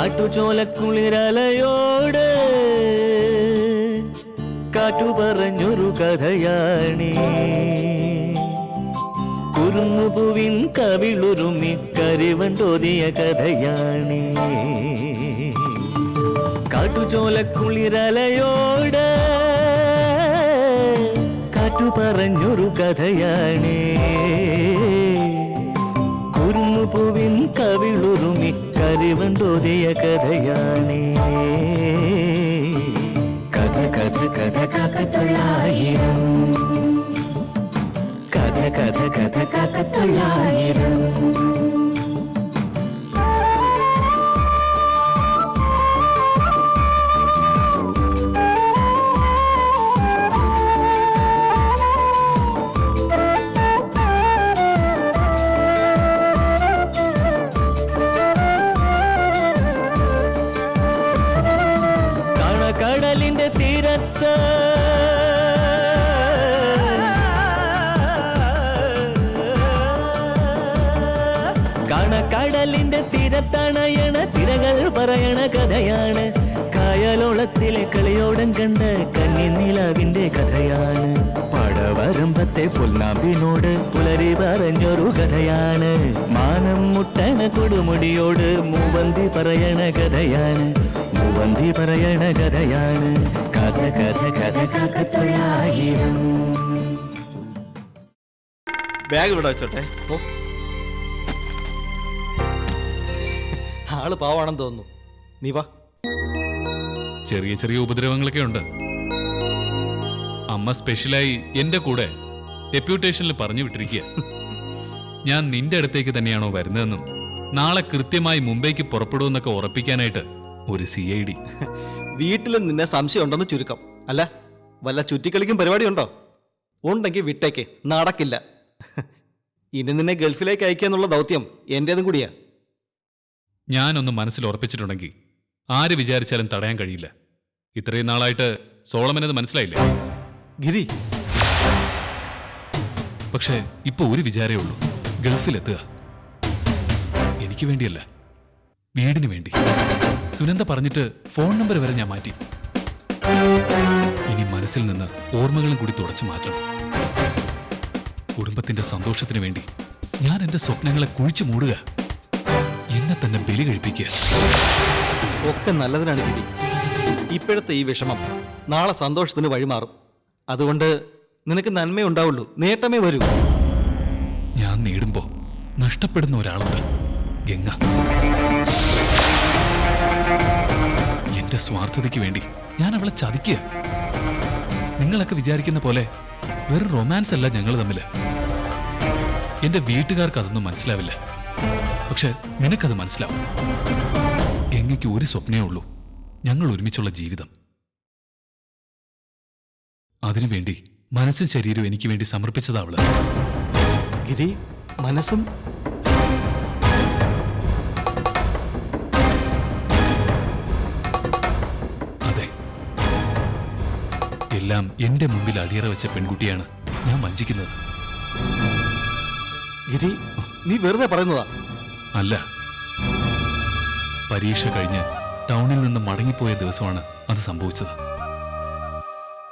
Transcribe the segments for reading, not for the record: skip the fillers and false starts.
കാട്ടുചോലക്കുളിരലയോട് കാറ്റു പറഞ്ഞൊരു കഥയാണീ. കുരുന്നുപൂവിൻ കവിളുരുമി കരിവൻ തോതിയ കഥയാണീ. കാട്ടുചോലക്കുളിരലയോട് കാറ്റു പറഞ്ഞൊരു കഥയാണീ. കുരുന്നുപൂവിൻ കവിളുരുമി കരിവൻ തോതിയ കഥയാണീ. കഥ കഥ കഥ കാക്കത്തൊള്ളായിരം, കഥ കഥ കഥ കാക്കത്തൊള്ളായിരം. കടലിന്റെ തീരത്ത് കടലിന്റെ തീരത്തണയണ തിരകൾ പറയണ കഥയാണ്. കായലോളത്തിലെ കളിയോടം കണ്ട കന്നിനിലാവിന്റെ കഥയാണ്. പടവരമ്പത്തെ പുൽനാമ്പിനോട് പുലരി പറഞ്ഞൊരു കഥയാണ്. മാനം മുട്ടണ കൊടുമുടിയോട് മൂവന്തി പറയണ കഥയാണ്. മൂവന്തി പറയണ കഥയാണ്. കഥ കഥ കഥ കാക്കത്തൊള്ളായിരം. ബാഗ് ഇവിടെ വെച്ചോട്ടെ. ആള് പാവാണെന്ന് തോന്നുന്നു. നീ വാ. ചെറിയ ചെറിയ ഉപദ്രവങ്ങളൊക്കെ ഉണ്ട്. അമ്മ സ്പെഷ്യലായി എന്റെ കൂടെ ഡെപ്യൂട്ടേഷനിൽ പറഞ്ഞു വിട്ടിരിക്കുക. ഞാൻ നിന്റെ അടുത്തേക്ക് തന്നെയാണോ വരുന്നതെന്നും നാളെ കൃത്യമായി മുംബൈക്ക് പുറപ്പെടുമെന്നൊക്കെ ഉറപ്പിക്കാനായിട്ട് ഒരു CID. വീട്ടിലും നിന്നെ സംശയം ഉണ്ടെന്ന് ചുരുക്കം. അല്ല, വല്ല ചുറ്റിക്കളിക്കും പരിപാടി ഉണ്ടോ? ഉണ്ടെങ്കിൽ വിട്ടേക്ക്, നടക്കില്ല. ഇനി നിന്നെ ഗൾഫിലേക്ക് അയക്കാന്നുള്ള ദൗത്യം എന്റേതും കൂടിയാ. ഞാനൊന്ന് മനസ്സിൽ ഉറപ്പിച്ചിട്ടുണ്ടെങ്കിൽ ആര് വിചാരിച്ചാലും തടയാൻ കഴിയില്ല. ഇത്രയും നാളായിട്ട് സോളമനത് മനസ്സിലായില്ലേ? ഗിരി, പക്ഷേ ഇപ്പൊ ഒരു വിചാരേ ഉള്ളൂ, ഗൾഫിലെത്തുക. എനിക്ക് വേണ്ടിയല്ല, വീടിന് വേണ്ടി. സുനന്ദ പറഞ്ഞിട്ട് ഫോൺ നമ്പർ വരെ ഞാൻ മാറ്റി. ഇനി മനസ്സിൽ നിന്ന് ഓർമ്മകളും കൂടി തുടച്ചു മാറ്റണം. കുടുംബത്തിന്റെ സന്തോഷത്തിന് വേണ്ടി ഞാൻ എന്റെ സ്വപ്നങ്ങളെ കുഴിച്ചു മൂടുക, എന്നെ തന്നെ ബലി കഴിപ്പിക്കുക. ഒക്കെ നല്ലതിനാണ് ഗിരി. ഇപ്പോഴത്തെ ഈ വിഷമം നാളെ സന്തോഷത്തിന് വഴിമാറും. അതുകൊണ്ട് നിനക്ക് നന്മേ ഉണ്ടാവുള്ളൂ, നേട്ടമേ വരൂ. ഞാൻ നേടുമ്പോ നഷ്ടപ്പെടുന്ന ഒരാളുണ്ട്, ഗംഗ. എന്റെ സ്വാർത്ഥതയ്ക്ക് വേണ്ടി ഞാൻ അവളെ ചതിക്കുക. നിങ്ങളൊക്കെ വിചാരിക്കുന്ന പോലെ വെറും റൊമാൻസ് അല്ല ഞങ്ങൾ തമ്മില്. എന്റെ വീട്ടുകാർക്ക് അതൊന്നും മനസ്സിലാവില്ല, പക്ഷെ നിനക്കത് മനസ്സിലാവും. ഗംഗയ്ക്ക് ഒരു സ്വപ്നേ ഉള്ളൂ, ഞങ്ങൾ ഒരുമിച്ചുള്ള ജീവിതം. അതിനുവേണ്ടി മനസ്സും ശരീരവും എനിക്ക് വേണ്ടി സമർപ്പിച്ചതാ അവള്. ഗിരി, മനസ്സും അതെ, എല്ലാം എന്റെ മുമ്പിൽ അടിയറ വെച്ച പെൺകുട്ടിയാണ് ഞാൻ വഞ്ചിക്കുന്നത്. ഗിരി, നീ വെറുതെ പറയുന്നതാ. അല്ല, പരീക്ഷ കഴിഞ്ഞ് ടൗണിൽ നിന്ന് മടങ്ങിപ്പോയ ദിവസമാണ് അത് സംഭവിച്ചത്.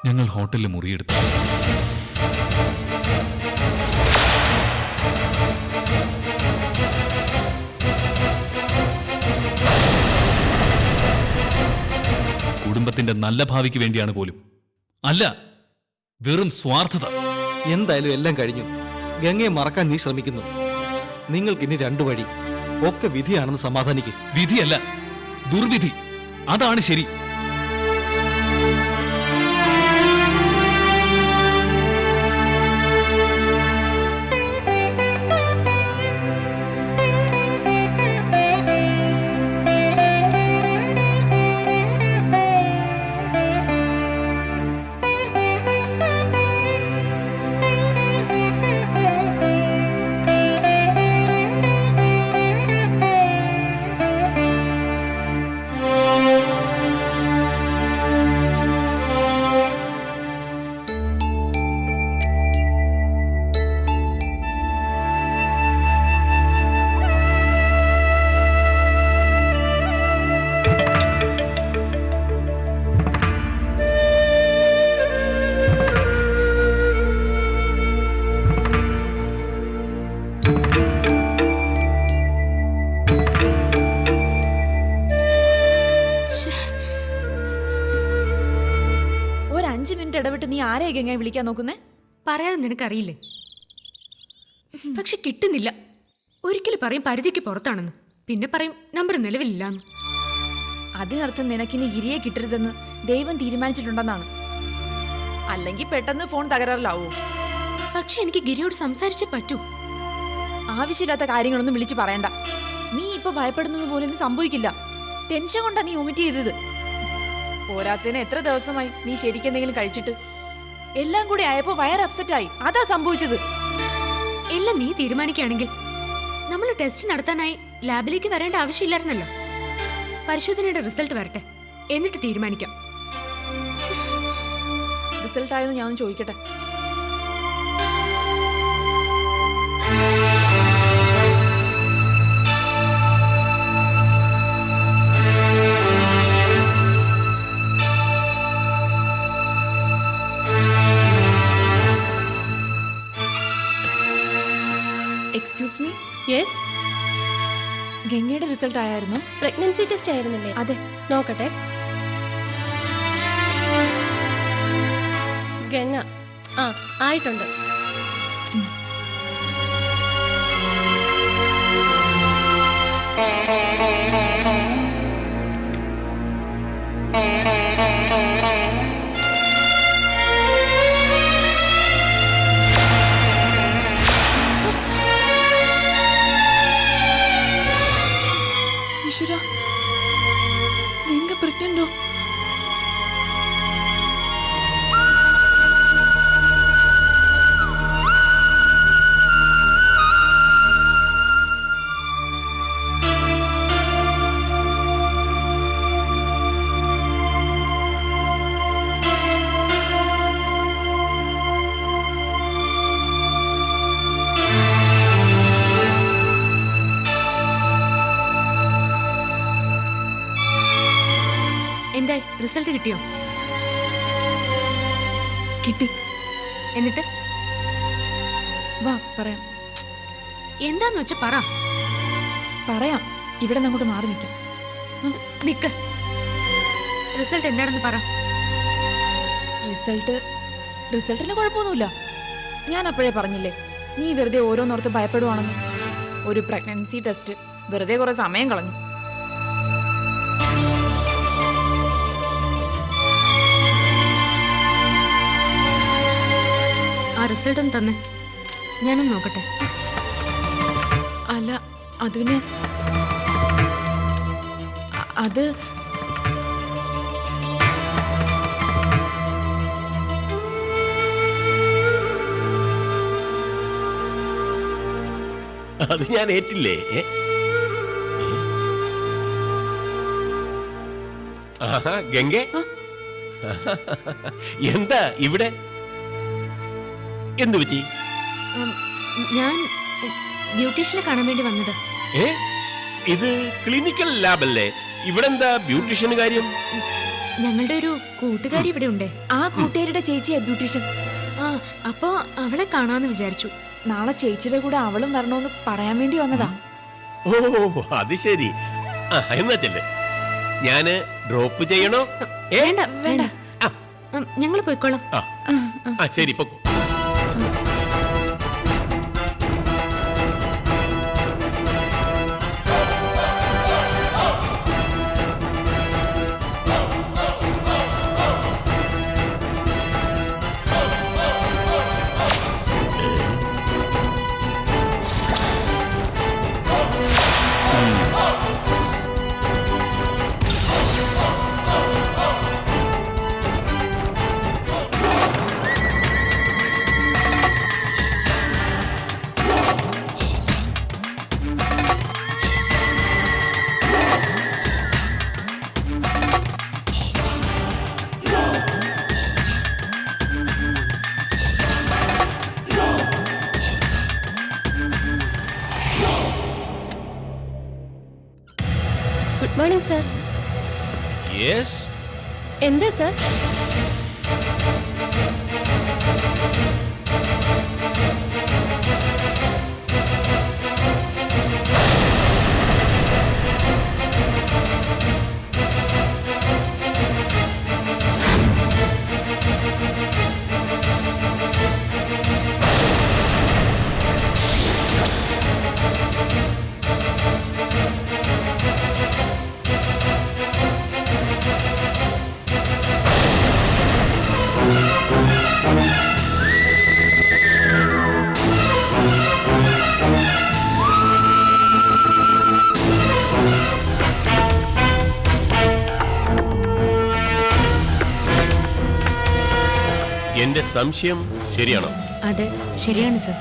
ഞങ്ങൾ ഹോട്ടലിൽ മുറിയെടുത്തു. കുടുംബത്തിന്റെ നല്ല ഭാവിക്ക് വേണ്ടിയാണ് പോലും. അല്ല, വെറും സ്വാർത്ഥത. എന്തായാലും എല്ലാം കഴിഞ്ഞു. ഗംഗയെ മറക്കാൻ നീ ശ്രമിക്കുന്നു. നിങ്ങൾക്കിനി രണ്ടു വഴി. ഒക്കെ വിധിയാണെന്ന് സമാധാനിക്ക്. വിധിയല്ല, ദുർവിധി. അതാണ് ശരി. വിട്ട് നീ ആരെയാ ഗംഗയെ വിളിക്കാൻ നോക്കുന്നേ? പറയാതെ നിനക്കറിയില്ലേ? പക്ഷെ കിട്ടുന്നില്ല. ഒരിക്കലും പറയും പരിധിക്ക് പുറത്താണെന്ന്, പിന്നെ പറയും നമ്പർ നിലവിലില്ലാന്ന്. അതിനർത്ഥം നിനക്കിനി ഗിരിയെ കിട്ടരുതെന്ന് ദൈവം തീരുമാനിച്ചിട്ടുണ്ടെന്നാണ്. അല്ലെങ്കിൽ പെട്ടെന്ന് ഫോൺ തകരാറിലാവൂ. പക്ഷെ എനിക്ക് ഗിരിയോട് സംസാരിച്ചേ പറ്റൂ. ആവശ്യമില്ലാത്ത കാര്യങ്ങളൊന്നും വിളിച്ചു പറയണ്ട. നീ ഇപ്പൊ ഭയപ്പെടുന്നത് പോലെ ഒന്നും സംഭവിക്കില്ല. ടെൻഷൻ കൊണ്ടാ നീ വൊമിറ്റ് ചെയ്തത്. പോരാത്തതിന് എത്ര ദിവസമായി നീ ശരിക്കും എന്തെങ്കിലും കഴിച്ചിട്ട്? എല്ലാം കൂടി ആയപ്പോ വയർ അപ്സെറ്റ് ആയി. അതാ സംഭവിച്ചത്. എല്ലാം നീ തീരുമാനിക്കുകയാണെങ്കിൽ നമ്മൾ ടെസ്റ്റ് നടത്താനായി ലാബിലേക്ക് വരേണ്ട ആവശ്യമില്ലായിരുന്നല്ലോ. പരിശോധനയുടെ റിസൾട്ട് വരട്ടെ, എന്നിട്ട് തീരുമാനിക്കാം. റിസൾട്ട് ആയെന്ന് ഞാൻ ഒന്ന് ചോദിക്കട്ടെ? Excuse me. യെസ്, ഗംഗയുടെ റിസൾട്ട് ആയിരുന്നു? പ്രഗ്നൻസി ടെസ്റ്റ് ആയിരുന്നില്ലേ? അതെ. നോക്കട്ടെ. ഗംഗ ആയിട്ടുണ്ട്. ഈശ്വര, ഗംഗ പ്രഗ്നന്റോ? എന്തായി, റിസൾട്ട് കിട്ടിയോ? കിട്ടി. എന്നിട്ട് വാ പറയാം. എന്താന്ന് വെച്ചാ പറ. പറയാം. ഇവിടെ നിന്ന് അങ്ങോട്ട് മാറി നിൽക്കാം. നിക്ക്. റിസൾട്ട് എന്താണെന്ന് പറ. റിസൾട്ടിന് കുഴപ്പമൊന്നുമില്ല. ഞാൻ അപ്പോഴേ പറഞ്ഞില്ലേ, നീ വെറുതെ ഓരോന്നോർത്ത് ഭയപ്പെടുവാണെന്ന്. ഒരു പ്രഗ്നൻസി ടെസ്റ്റ് വെറുതെ കുറെ സമയം കളഞ്ഞു. ആ റിസൾട്ട് ഒന്ന് തന്നെ, ഞാനൊന്ന് നോക്കട്ടെ. അല്ല, അതിന് അത് അത് ഞാൻ ഏറ്റില്ലേ? ആഹാ, ഗംഗേ, എന്താ ഇവിടെ? എന്തു പറ്റി? ഞാൻ ബ്യൂട്ടീഷ്യനെ കാണാൻ വേണ്ടി വന്നത്. ഇത് ക്ലിനിക്കൽ ലാബല്ലേ? ഇവിടെ എന്താ ബ്യൂട്ടീഷ്യന് കാര്യം? ഞങ്ങളുടെ ഒരു കൂട്ടുകാരി ഇവിടെ ഉണ്ട്. ആ കൂട്ടുകാരുടെ ചേച്ചിയാ ബ്യൂട്ടീഷ്യൻ. അപ്പോ അവളെ കാണാന്ന് വിചാരിച്ചു. നാളെ ചേച്ചിയുടെ കൂടെ അവളും വരണോന്ന് പറയാൻ വേണ്ടി വന്നതാ. ഓ, അത് ശരി. എന്നാ ചെല്ലേ, ഞാന് ഡ്രോപ്പ് ചെയ്യണോ? വേണ്ട വേണ്ട, ഞങ്ങൾ പോയിക്കോളാം. ശരി, പൊക്കോ. Good morning sir. യെസ്. എന്താ സർ? എന്റെ സംശയം ശരിയാണോ? അതെ, ശരിയാണ് സർ.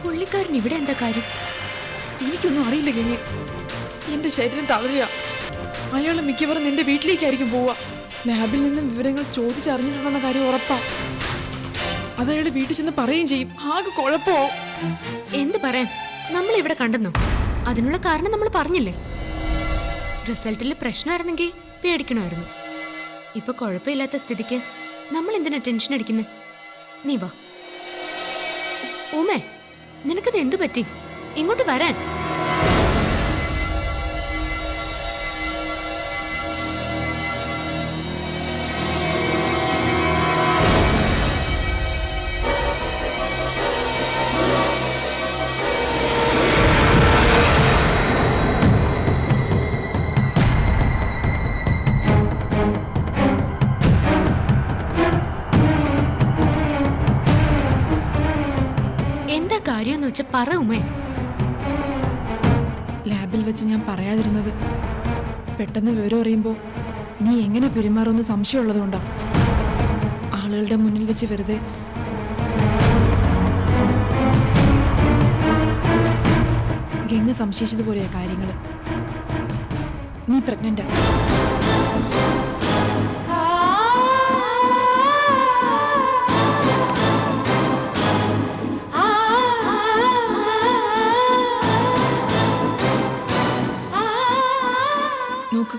പുള്ളിക്കാരൻ ഇവിടെ എന്താ കാര്യം? എനിക്കൊന്നും അറിയില്ല ഗംഗെ. എന്റെ ശരീരം തളരുക. അയാൾ മിക്കവാറും നിന്റെ വീട്ടിലേക്കായിരിക്കും പോവുക. ലാബിൽ നിന്നും വിവരങ്ങൾ ചോദിച്ചറിഞ്ഞിട്ടുണ്ടെന്ന കാര്യം ഉറപ്പാ. അതയാൾ വീട്ടിൽ ചെന്ന് പറയുകയും ചെയ്യും. ആകെ കുഴപ്പമോ? എന്ത് പറയാൻ? നമ്മൾ ഇവിടെ കണ്ടെന്നു. അതിനുള്ള കാരണം നമ്മൾ പറഞ്ഞില്ലേ. റിസൾട്ടിൽ പ്രശ്നമായിരുന്നെങ്കിൽ പേടിക്കണമായിരുന്നു. ഇപ്പൊ കുഴപ്പമില്ലാത്ത സ്ഥിതിക്ക് നമ്മൾ എന്തിനാ ടെൻഷൻ അടിക്കുന്നത്? നീ വാ. ഊമേ, നിനക്കത് എന്തു പറ്റി? ഇങ്ങോട്ട് വരാൻ. എന്താ കാര്യമെന്ന് വെച്ചാ പറ ഉമേ. ലാബിൽ വെച്ച് ഞാൻ പറയാതിരുന്നത് പെട്ടെന്ന് വിവരം അറിയുമ്പോൾ നീ എങ്ങനെ പെരുമാറുമെന്ന് സംശയമുള്ളതുകൊണ്ടാ. ആളുകളുടെ മുന്നിൽ വെച്ച് വെറുതെ ഗംഗ സംശയിച്ചതുപോലെയാ കാര്യങ്ങള്. നീ പ്രഗ്നന്റാ. നോക്ക്,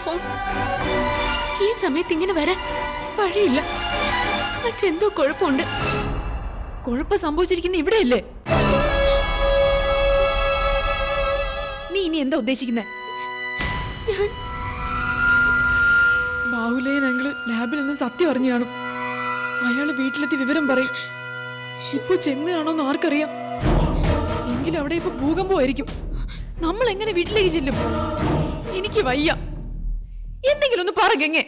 ഫോൺ ഈ സമയത്ത് ഇങ്ങനെ വരാൻ വഴിയില്ല. മറ്റെന്തോ കുഴപ്പമുണ്ട്. കുഴപ്പം സംഭവിച്ചിരിക്കുന്ന ഇവിടെയല്ലേ? നീ ഇനി എന്താ ഉദ്ദേശിക്കുന്നത്? ഞാൻ ബാഹുലയൻ അങ്കിള് ലാബിൽ നിന്ന് സത്യം അറിഞ്ഞു കാണും. അയാള് വീട്ടിലെത്തി വിവരം പറയും. ഇപ്പൊ ചെന്ന് കാണോന്ന് ആർക്കറിയാം? എങ്കിലും അവിടെ ഇപ്പൊ ഭൂകമ്പമായിരിക്കും. നമ്മൾ എങ്ങനെ വീട്ടിലേക്ക് ചെല്ലും? എനിക്ക് വയ്യ. എന്തെങ്കിലും ഒന്ന് പറ ഗംഗെ.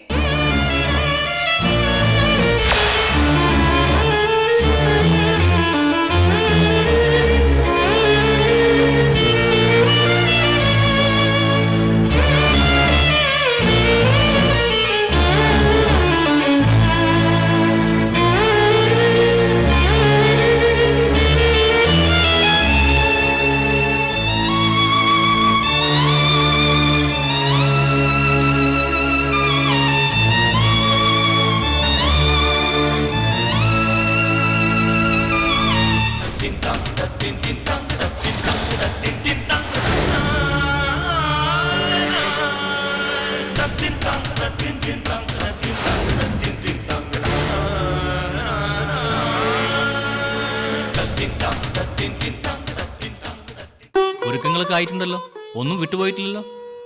ഒരുക്കങ്ങളൊക്കെ ആയിട്ടുണ്ടല്ലോ, ഒന്നും വിട്ടുപോയിട്ടില്ലല്ലോ.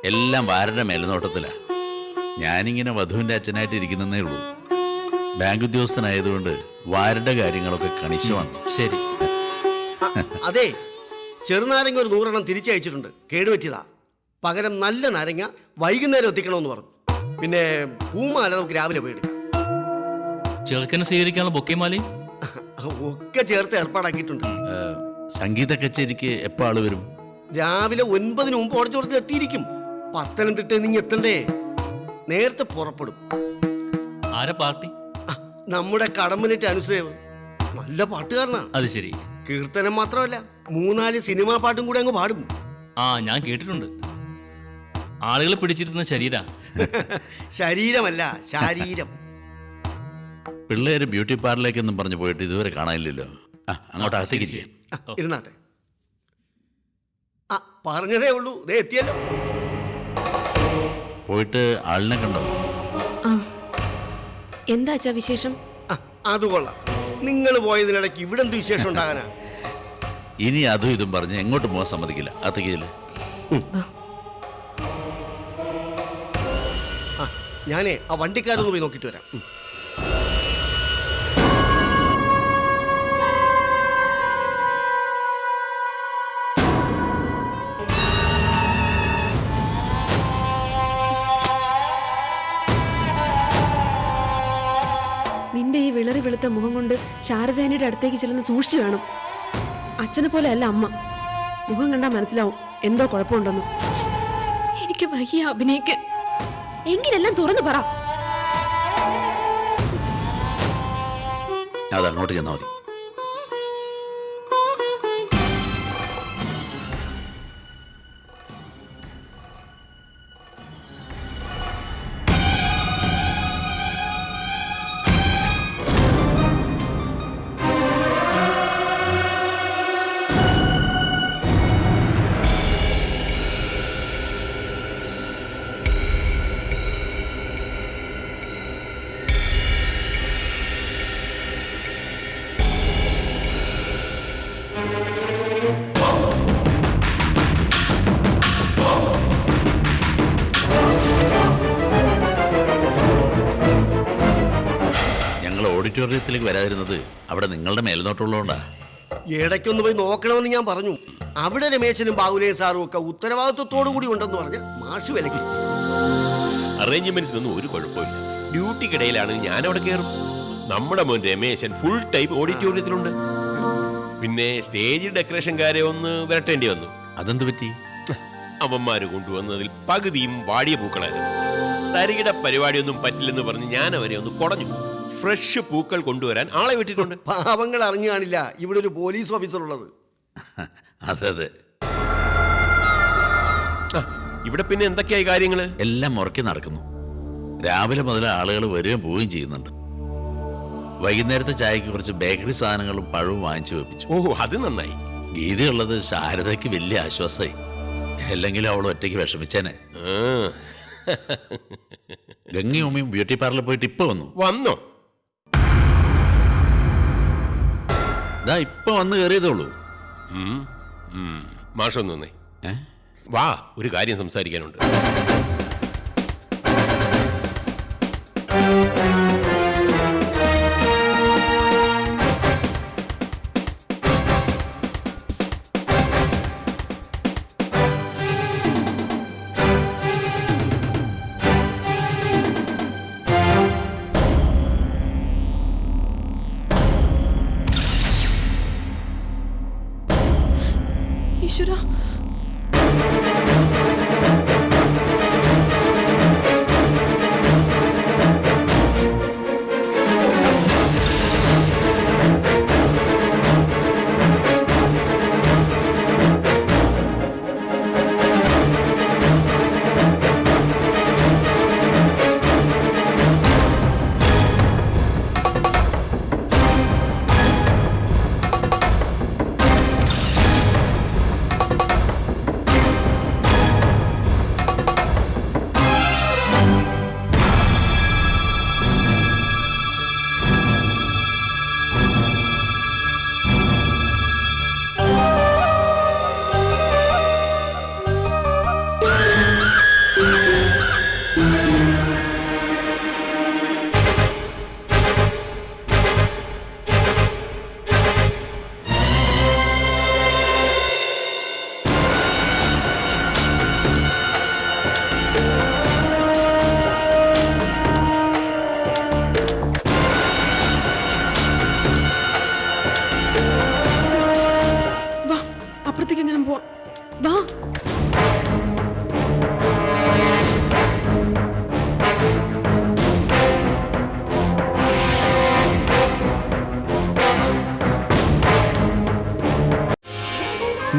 എല്ലാം വാരുടെ മേൽനോട്ടത്തിലാ. ഞാനിങ്ങനെ വധുവിന്റെ അച്ഛനായിട്ട് ഇരിക്കുന്നേ ഉള്ളൂ. ബാങ്ക് ഉദ്യോഗസ്ഥനായതുകൊണ്ട് വാരുടെ കാര്യങ്ങളൊക്കെ കണിശമാണ്. ശരി. അതെ, ചെറുനാരങ്ങ ഒരു 100 എണ്ണം തിരിച്ചയച്ചിട്ടുണ്ട്, കേടുപറ്റിയതാ. പകരം നല്ല നാരങ്ങ വൈകുന്നേരം എത്തിക്കണമെന്ന് പറഞ്ഞു. പിന്നെ പൂമാല നമുക്ക് രാവിലെ പോയി എടുക്കാം. ചെറുക്കനെ സ്വീകരിക്കാനുള്ള ബൊക്കെമാലയും ഒക്കെ ചേർത്ത് ഏർപ്പാടാക്കിയിട്ടുണ്ട്. സംഗീത കച്ചേരിക്ക് എപ്പോൾ ആള് വരും? രാവിലെ 9 മുമ്പ് ഓടച്ചോടത്ത് എത്തിയിരിക്കും. പത്തനംതിട്ട നിങ്ങൾ എത്തണ്ടേ? നേരത്തെ പുറപ്പെടും. ആരാ പാർട്ടി? നമ്മുടെ കടമ്പനിട്ട് അനുസേവ് നല്ല പാട്ടുകാരനാ. അത് ശരി. കീർത്തനം മാത്രമല്ല, 3-4 സിനിമാ പാട്ടും കൂടെ അങ്ങ് പാടും. ആ, ഞാൻ കേട്ടിട്ടുണ്ട്. ആളുകൾ പിടിച്ചിരുന്ന ശരീരാ. ശരീരമല്ല, ശാരീരം. പിള്ളേര് ബ്യൂട്ടി പാർലറിലേക്കൊന്നും പറഞ്ഞു പോയിട്ട് ഇതുവരെ കാണാനില്ലല്ലോ. അങ്ങോട്ട് അകത്തേക്ക് ചെയ്യാം. ഇരുന്നാട്ടെ. പറഞ്ഞതേ ഉള്ളൂ, ദേ എത്തിയല്ലോ. പോയിട്ട് ആളിനെ കണ്ടോ? എന്താ അച്ഛാ വിശേഷം? അത് കൊള്ളാം. നിങ്ങൾ പോയതിനിടയ്ക്ക് ഇവിടെ എന്ത് വിശേഷം ഉണ്ടാകാനാ? ഇനി അതും ഇതും പറഞ്ഞ് എങ്ങോട്ട് പോകാൻ സമ്മതിക്കില്ല. അകത്തേക്കില്ല. ഞാനേ ആ വണ്ടിക്കാരൊന്ന് പോയി നോക്കിയിട്ട് വരാം. നിന്റെ ഈ വിളറി വെളുത്ത മുഖം കൊണ്ട് ശാരദേനയുടെ അടുത്തേക്ക് ചെല്ലുന്ന സൂക്ഷിച്ചു വേണം. അച്ഛനെ പോലെ അല്ല അമ്മ. മുഖം കണ്ടാൽ മനസ്സിലാവും എന്തോ കുഴപ്പമുണ്ടെന്ന്. എനിക്ക് വയ്യ അഭിനയിക്കാൻ. എങ്കിലെല്ലാം തുറന്നു പറ. അത് അങ്ങോട്ട് ചെന്നാൽ മതി. ഓഡിറ്റോറിയത്തിലേക്ക് വരാതിരുന്നത് അവിടെ നിങ്ങളുടെ മേൽനോട്ടമുള്ളതുകൊണ്ടാ. ഇടയ്ക്കൊന്ന് പോയി നോക്കണമെന്ന് ഞാൻ പറഞ്ഞു. അവിടെ രമേശനും ബാഹുലയും സാറും ഒക്കെ ഉത്തരവാദിത്വത്തോടു കൂടി ഉണ്ടെന്ന് പറഞ്ഞ് മാഷ് വിലക്കി. അറേഞ്ച്മെന്റ്സിനൊന്നും ഒരു കുഴപ്പമില്ല. ഡ്യൂട്ടിക്കിടയിലാണ് ഞാൻ അവിടെ കയറും. നമ്മുടെ മോൻ രമേശൻ ഫുൾ ടൈം ഓഡിറ്റോറിയത്തിലുണ്ട്. പിന്നെ സ്റ്റേജ് ഡെക്കറേഷൻകാരെ ഒന്ന് വരട്ടേണ്ടി വന്നു. അതെന്ത് പറ്റി? അവന്മാര് കൊണ്ടുവന്നതിൽ പകുതിയും വാടിയ പൂക്കളായിരുന്നു. തരികിട പരിപാടിയൊന്നും പറ്റില്ലെന്ന് പറഞ്ഞ് ഞാൻ അവരെ ഒന്ന് കുടഞ്ഞു. ഫ്രഷ് പൂക്കൾ കൊണ്ടുവരാൻ ആളെ വിട്ടിട്ടുണ്ട്. പാവങ്ങൾ അറിഞ്ഞു കാണില്ല ഇവിടെ ഒരു പോലീസ് ഓഫീസർ ഉള്ളത്. അതെ. ഇവിടെ പിന്നെ എന്തൊക്കെയായി കാര്യങ്ങള്? എല്ലാം മുറക്കി നടക്കുന്നു. രാവിലെ മുതൽ ആളുകൾ വരികയും പോവുകയും ചെയ്യുന്നുണ്ട്. വൈകുന്നേരത്തെ ചായക്ക് കുറച്ച് ബേക്കറി സാധനങ്ങളും പഴവും വാങ്ങിച്ചു വെപ്പിച്ചു. ഓഹോ, അത് നന്നായി. ഗീതയുള്ളത് ശാരദയ്ക്ക് വലിയ ആശ്വാസമായി. അല്ലെങ്കിലും അവൾ ഒറ്റയ്ക്ക് വിഷമിച്ചേനെ. ഗംഗയും ഉമ്മയും ബ്യൂട്ടി പാർലറിൽ പോയിട്ട് ഇപ്പൊ വന്നോ? ഇപ്പൊ വന്ന് കയറിയതേ മാഷൊന്നു നന്നേ. വാ, ഒരു കാര്യം സംസാരിക്കാനുണ്ട്. ഈശ്വരാ,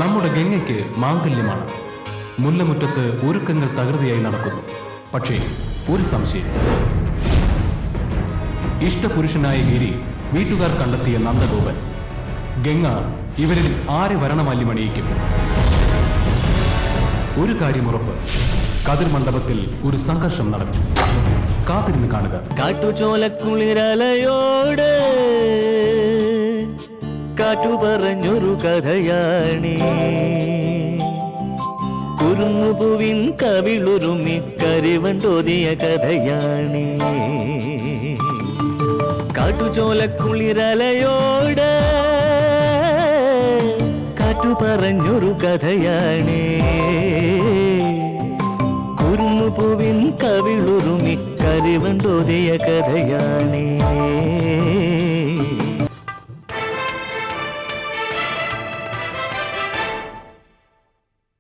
നമ്മുടെ ഗംഗയ്ക്ക് മാംഗല്യമാണ്. മുല്ലമുറ്റത്ത് ഒരുക്കങ്ങൾ തകൃതിയായി നടക്കുന്നു. പക്ഷേ ഒരു സംശയം. ഇഷ്ടപുരുഷനായ ഗിരി വീട്ടുകാർ കണ്ടെത്തിയ നന്ദഗോപൻ. ഗംഗ ഇവരിൽ ആരെ വരണമാല്യമണിയിക്കും? ഒരു കാര്യം ഉറപ്പ്, കതിർ മണ്ഡപത്തിൽ ഒരു സംഘർഷം നടക്കും. കാത്തിരുന്ന് കാണുക. കാട്ടുചോലക്കുളിരലയോട് കാറ്റു പറഞ്ഞൊരു കഥയാണേ, കുരുന്നുപൂവിൻ കവിളുരുമി കരിവൻ തോതിയ കഥയാണേ. കാട്ടുചോലക്കുളിരലയോട് കാറ്റു പറഞ്ഞൊരു കഥയാണേ, കുരുന്നുപൂവിൻ കവിളുരുമി കരിവൻ തോതിയ കഥയാണേ.